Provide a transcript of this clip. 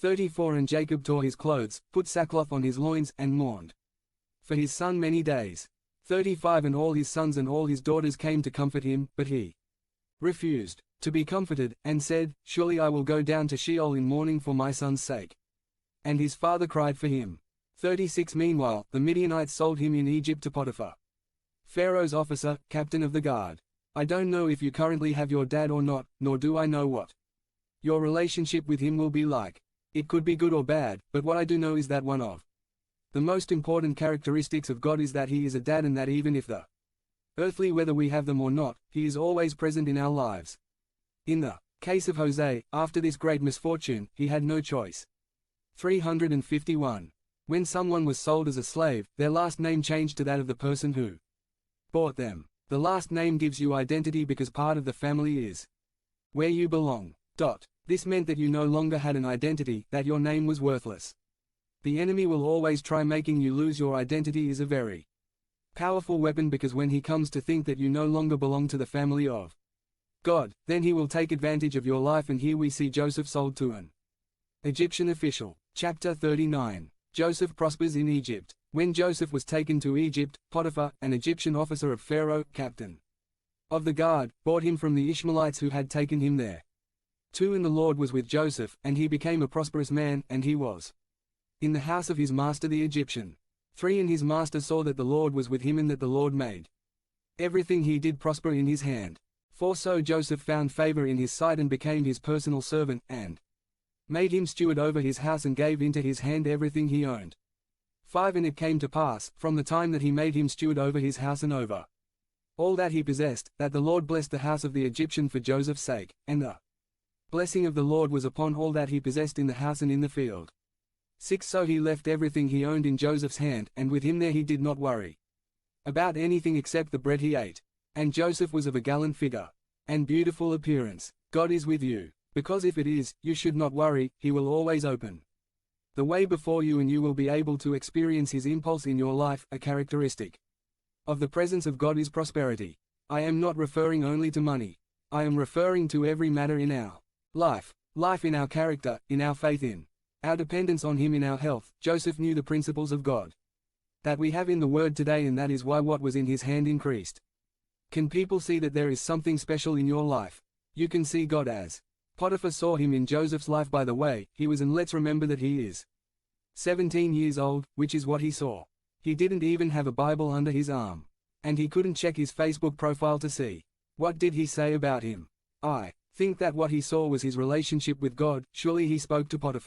34 And Jacob tore his clothes, put sackcloth on his loins, and mourned for his son many days. 35 And all his sons and all his daughters came to comfort him, but he refused to be comforted, and said, Surely I will go down to Sheol in mourning for my son's sake. And his father cried for him. 36 Meanwhile, the Midianites sold him in Egypt to Potiphar, Pharaoh's officer, captain of the guard. I don't know if you currently have your dad or not, nor do I know what your relationship with him will be like. It could be good or bad, but what I do know is that one of the most important characteristics of God is that he is a dad, and that even if the earthly, whether we have them or not, he is always present in our lives. In the case of Jose, after this great misfortune, he had no choice. 351. When someone was sold as a slave, their last name changed to that of the person who bought them. The last name gives you identity because part of the family is where you belong. This meant that you no longer had an identity, that your name was worthless. The enemy will always try making you lose your identity. Is a very powerful weapon, because when he comes to think that you no longer belong to the family of God, then he will take advantage of your life. And here we see Joseph sold to an Egyptian official. Chapter 39. Joseph prospers in Egypt. When Joseph was taken to Egypt, Potiphar, an Egyptian officer of Pharaoh, captain of the guard, bought him from the Ishmaelites who had taken him there. 2 And the Lord was with Joseph, and he became a prosperous man, and he was in the house of his master the Egyptian. 3 And his master saw that the Lord was with him, and that the Lord made everything he did prosper in his hand. 4 So Joseph found favor in his sight, and became his personal servant, and made him steward over his house, and gave into his hand everything he owned. 5 And it came to pass, from the time that he made him steward over his house and over all that he possessed, that the Lord blessed the house of the Egyptian for Joseph's sake, and the blessing of the Lord was upon all that he possessed in the house and in the field. 6 So he left everything he owned in Joseph's hand, and with him there he did not worry about anything except the bread he ate. And Joseph was of a gallant figure and beautiful appearance. God is with you, because if it is, you should not worry. He will always open the way before you, and you will be able to experience his impulse in your life. A characteristic of the presence of God is prosperity. I am not referring only to money. I am referring to every matter in our life in our character, in our faith, in our dependence on him, in our health. Joseph knew the principles of God that we have in the Word today, and that is why what was in his hand increased. Can people see that there is something special in your life? You can see God as Potiphar saw him in Joseph's life. By the way, he was, and let's remember that he is 17 years old, which is what he saw. He didn't even have a Bible under his arm. And he couldn't check his Facebook profile to see. What did he say about him? I think that what he saw was his relationship with God. Surely he spoke to Potiphar